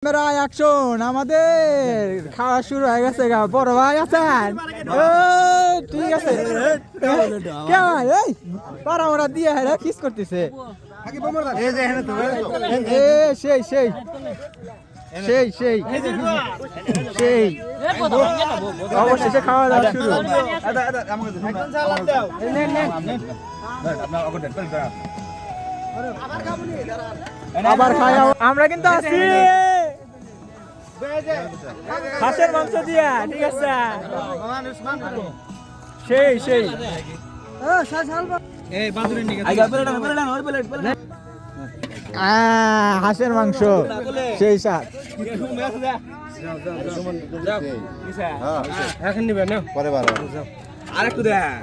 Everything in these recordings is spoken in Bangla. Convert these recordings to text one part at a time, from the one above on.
ক্যামেরা অ্যাকশন আমাদের খাওয়া শুরু হয়ে গেছে গা বড় ভাই আছেন ঠিক আছে কেমন এই পারা ওরা দিয়ে হ্যাঁ কিস করতেছে সেই সেই সেই সেই সেই অবশেষে খাওয়া দাওয়া শুরু আবার খাই আমরা কিন্তু আছি হাঁসের মাংস দিয়া ঠিক আছে সেই সেই হাঁসের মাংস সেই স্বাদ এখন নিবেন না পরে আরেকটু দেখ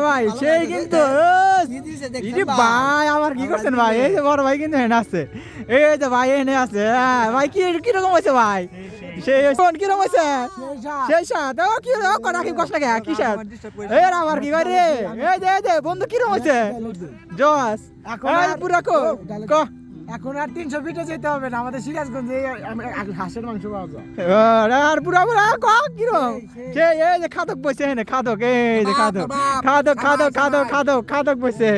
ভাই সেই কিন্তু ভাই আমার কি করছেন ভাই এই যে বড় ভাই কিন্তু এনে আছে এই যে ভাই এনে আছে ভাই কি কিরকম হয়েছে ভাই সেই কিরকম হয়েছে সেই সাথ ও কি রাখি কষ্ট লাগে কি সাথ এই আমার কি ভাই রে এই যে বন্ধু কিরকম হয়েছে জস পুরা ক এখন আর 300 ফিটে যেতে হবে না আমাদের সিরাজগঞ্জে হাঁসের মাংস পাওয়া যায় আর পুরা পুরা কিরম এই যে খাদক বসে খাদক এই যে খাদক খাদক খাদক খাদক খাদক খাদক বসে